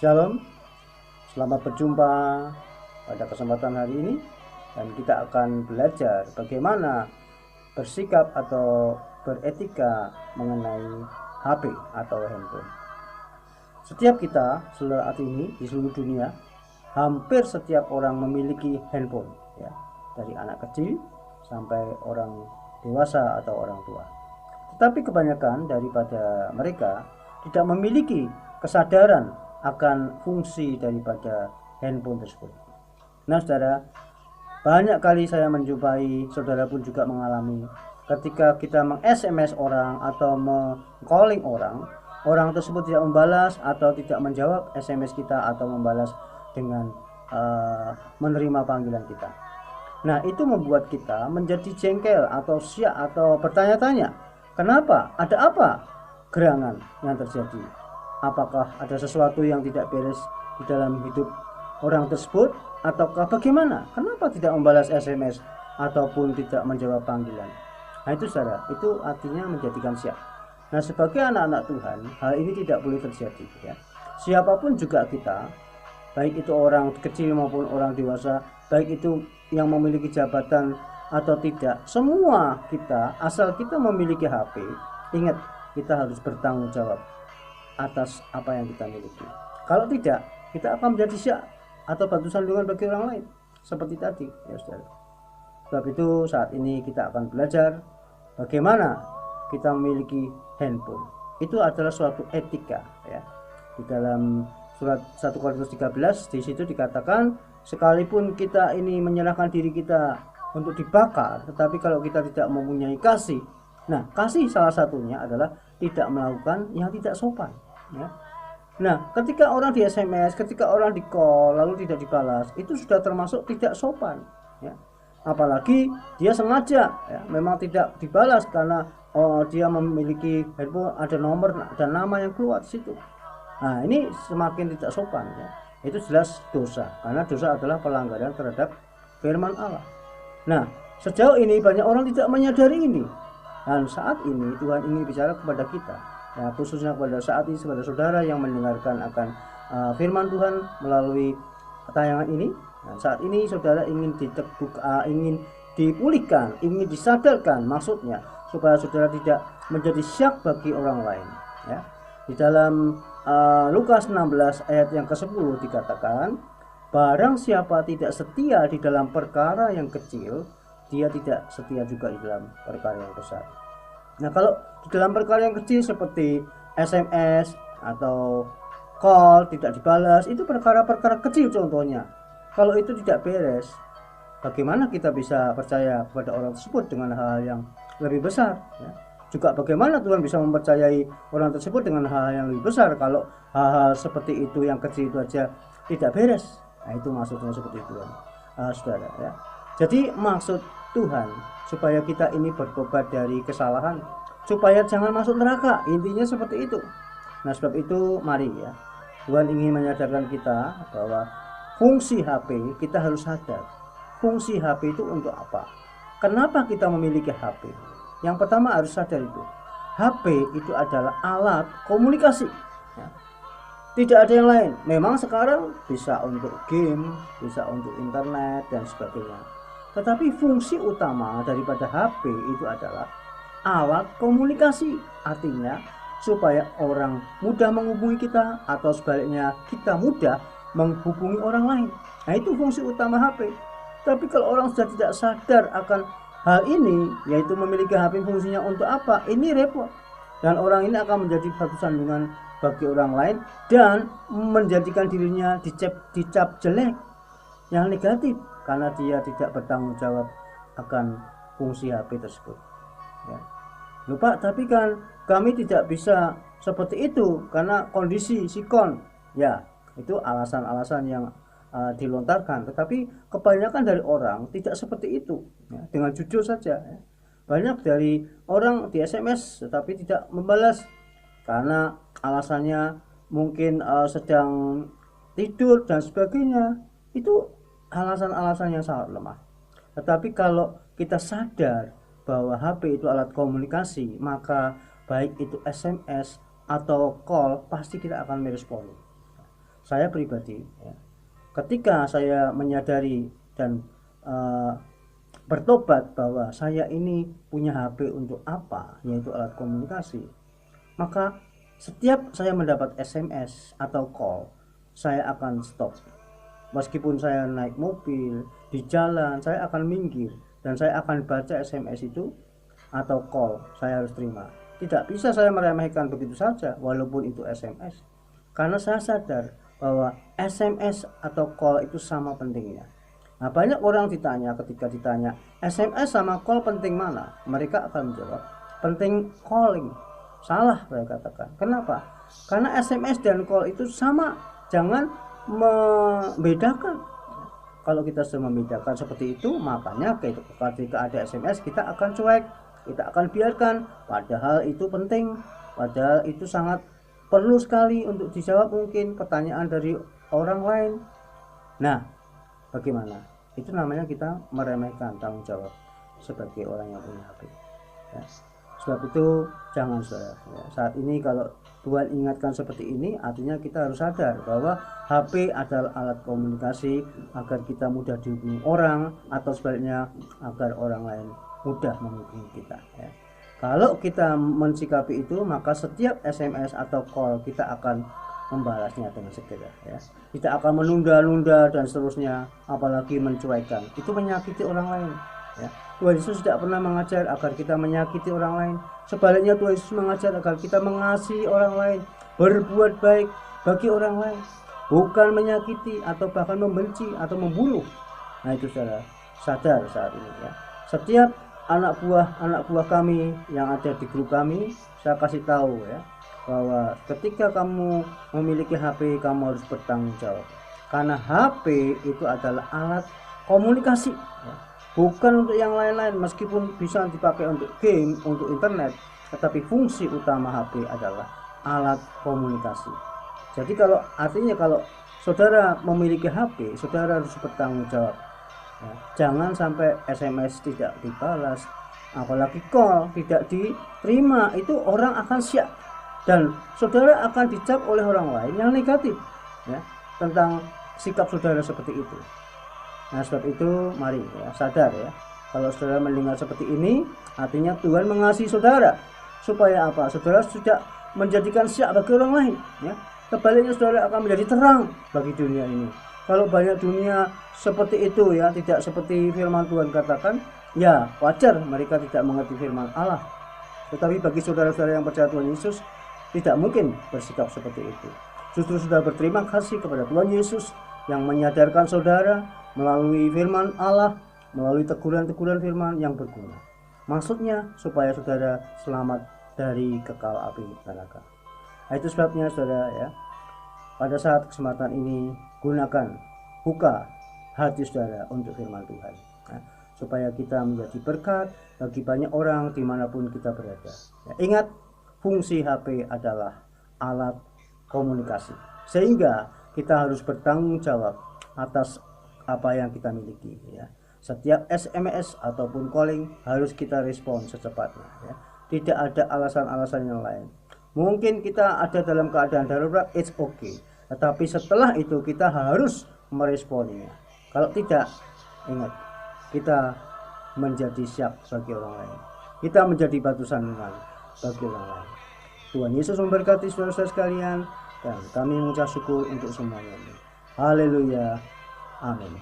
Shalom, selamat berjumpa pada kesempatan hari ini dan kita akan belajar bagaimana bersikap atau beretika mengenai HP atau handphone. Setiap kita saat ini di seluruh dunia, hampir setiap orang memiliki handphone, ya, dari anak kecil sampai orang dewasa atau orang tua. Tetapi kebanyakan daripada mereka tidak memiliki kesadaran akan fungsi daripada handphone tersebut. Nah, saudara, banyak kali saya menjumpai, saudara pun juga mengalami, ketika kita meng-SMS orang atau meng-calling orang, orang tersebut tidak membalas atau tidak menjawab SMS kita atau membalas dengan menerima panggilan kita. Nah, itu membuat kita menjadi jengkel atau siak atau bertanya-tanya, kenapa? Ada apa gerangan yang terjadi? Apakah ada sesuatu yang tidak beres di dalam hidup orang tersebut? Ataukah bagaimana? Kenapa tidak membalas SMS ataupun tidak menjawab panggilan? Nah, itu saudara, itu artinya menjadikan siap. Nah, sebagai anak-anak Tuhan, hal ini tidak boleh terjadi, ya. Siapapun juga kita, baik itu orang kecil maupun orang dewasa, baik itu yang memiliki jabatan atau tidak, semua kita, asal kita memiliki HP, ingat, kita harus bertanggung jawab atas apa yang kita miliki. Kalau tidak, kita akan menjadi syak atau batu sandungan bagi orang lain, seperti tadi, ya saudara. Sebab itu saat ini kita akan belajar bagaimana kita memiliki handphone. Itu adalah suatu etika, ya. Di dalam surat 1 Korintus 13 di situ dikatakan, sekalipun kita ini menyerahkan diri kita untuk dibakar, tetapi kalau kita tidak mempunyai kasih, nah kasih salah satunya adalah tidak melakukan yang tidak sopan, ya. Nah, ketika orang di SMS, ketika orang di call lalu tidak dibalas, itu sudah termasuk tidak sopan, ya. Apalagi dia sengaja, ya, memang tidak dibalas karena dia memiliki handphone, ada nomor dan nama yang keluar di situ. Nah, ini semakin tidak sopan, ya. Itu jelas dosa, karena dosa adalah pelanggaran terhadap firman Allah. Nah, sejauh ini banyak orang tidak menyadari ini. Dan saat ini Tuhan ingin bicara kepada kita, ya, khususnya kepada saat ini kepada saudara yang mendengarkan akan firman Tuhan melalui tayangan ini. Nah, saat ini saudara ingin ingin dipulihkan, ingin disadarkan, maksudnya supaya saudara tidak menjadi syak bagi orang lain, ya. Di dalam Lukas 16 ayat yang ke-10 dikatakan, barang siapa tidak setia di dalam perkara yang kecil, dia tidak setia juga di dalam perkara yang besar. Nah, kalau di dalam perkara yang kecil seperti SMS atau call tidak dibalas, itu perkara-perkara kecil contohnya. Kalau itu tidak beres, bagaimana kita bisa percaya kepada orang tersebut dengan hal yang lebih besar, ya? Juga bagaimana Tuhan bisa mempercayai orang tersebut dengan hal yang lebih besar kalau hal-hal seperti itu yang kecil itu aja tidak beres. Nah, itu maksudnya seperti itu, saudara, ya. Jadi maksud Tuhan supaya kita ini bertobat dari kesalahan, supaya jangan masuk neraka, intinya seperti itu. Nah, sebab itu mari, ya, Tuhan ingin menyadarkan kita bahwa fungsi HP, kita harus sadar fungsi HP itu untuk apa, kenapa kita memiliki HP. Yang pertama harus sadar itu HP itu adalah alat komunikasi, ya. Tidak ada yang lain. Memang sekarang bisa untuk game, bisa untuk internet dan sebagainya, tetapi fungsi utama daripada HP itu adalah alat komunikasi. Artinya supaya orang mudah menghubungi kita atau sebaliknya kita mudah menghubungi orang lain. Nah, itu fungsi utama HP. Tapi kalau orang sudah tidak sadar akan hal ini, yaitu memiliki HP fungsinya untuk apa, ini repot. Dan orang ini akan menjadi batu sandungan bagi orang lain dan menjadikan dirinya dicap jelek, yang negatif, karena dia tidak bertanggung jawab akan fungsi HP tersebut, ya. Lupa, tapi kan kami tidak bisa seperti itu karena kondisi sikon, ya, itu alasan-alasan yang dilontarkan. Tetapi kebanyakan dari orang tidak seperti itu, ya, dengan jujur saja, ya. Banyak dari orang di SMS tetapi tidak membalas karena alasannya mungkin sedang tidur dan sebagainya. Itu alasan-alasan yang sangat lemah. Tetapi kalau kita sadar bahwa HP itu alat komunikasi, maka baik itu SMS atau call pasti kita akan meresponi. saya pribadi ya, ketika saya menyadari dan bertobat bahwa saya ini punya HP untuk apa, yaitu alat komunikasi, maka setiap saya mendapat SMS atau call, saya akan stop. Meskipun saya naik mobil, di jalan, saya akan minggir dan saya akan baca SMS itu atau call, saya harus terima. Tidak bisa saya meremehkan begitu saja walaupun itu SMS, karena saya sadar bahwa SMS atau call itu sama pentingnya. Nah, banyak orang ketika ditanya SMS sama call penting mana, mereka akan menjawab penting calling. Salah, saya katakan. Kenapa? Karena SMS dan call itu sama. Jangan membedakan. Kalau kita sudah membedakan seperti itu, makanya ketika ada SMS kita akan cuek, kita akan biarkan, padahal itu penting, padahal itu sangat perlu sekali untuk dijawab mungkin pertanyaan dari orang lain. Nah, bagaimana? Itu namanya kita meremehkan tanggung jawab sebagai orang yang punya HP ya. Sebab itu jangan saudara ya. Saat ini kalau Tuhan ingatkan seperti ini, artinya kita harus sadar bahwa HP adalah alat komunikasi agar kita mudah dihubungi orang, atau sebaliknya agar orang lain mudah menghubungi kita ya. Kalau kita mensikapi itu, maka setiap SMS atau call kita akan membalasnya dengan segera ya. Tidak akan menunda-nunda dan seterusnya, apalagi mencuekan. Itu menyakiti orang lain ya. Tuhan Yesus tidak pernah mengajar agar kita menyakiti orang lain. Sebaliknya Tuhan Yesus mengajar agar kita mengasihi orang lain, berbuat baik bagi orang lain, bukan menyakiti atau bahkan membenci atau membunuh. Nah, itu saudara sadar saat ini ya. Setiap anak buah kami yang ada di grup kami, saya kasih tahu ya, bahwa ketika kamu memiliki HP, kamu harus bertanggung jawab, karena HP itu adalah alat komunikasi ya. Bukan untuk yang lain-lain, meskipun bisa dipakai untuk game, untuk internet, tetapi fungsi utama HP adalah alat komunikasi. Jadi artinya kalau saudara memiliki HP, saudara harus bertanggung jawab ya. Jangan sampai SMS tidak dibalas, apalagi call tidak diterima, itu orang akan siap dan saudara akan dicap oleh orang lain yang negatif ya, tentang sikap saudara seperti itu. Nah, sebab itu mari ya, sadar ya, kalau saudara mendengar seperti ini, artinya Tuhan mengasihi saudara. Supaya apa? Saudara sudah menjadikan siap bagi orang lain ya. Sebaliknya saudara akan menjadi terang bagi dunia ini. Kalau banyak dunia seperti itu ya, tidak seperti firman Tuhan katakan, ya wajar mereka tidak mengerti firman Allah. Tetapi bagi saudara-saudara yang percaya Tuhan Yesus, tidak mungkin bersikap seperti itu. Justru saudara berterima kasih kepada Tuhan Yesus yang menyadarkan saudara melalui firman Allah, melalui teguran-teguran firman yang berguna. Maksudnya supaya saudara selamat dari kekal api neraka. Nah, itu sebabnya saudara ya, pada saat kesempatan ini buka hati saudara untuk firman Tuhan nah, supaya kita menjadi berkat bagi banyak orang dimanapun kita berada ya. Ingat, fungsi HP adalah alat komunikasi, sehingga kita harus bertanggung jawab atas apa yang kita miliki ya. Setiap SMS ataupun calling harus kita respon secepatnya ya. Tidak ada alasan-alasan yang lain. Mungkin kita ada dalam keadaan darurat, it's okay, tetapi setelah itu kita harus meresponnya. Kalau tidak, ingat, kita menjadi siap bagi orang lain, kita menjadi batu sandungan bagi orang lain. Tuhan Yesus memberkati saudara-saudara sekalian, dan kami mengucap syukur untuk semuanya. Haleluya, amin.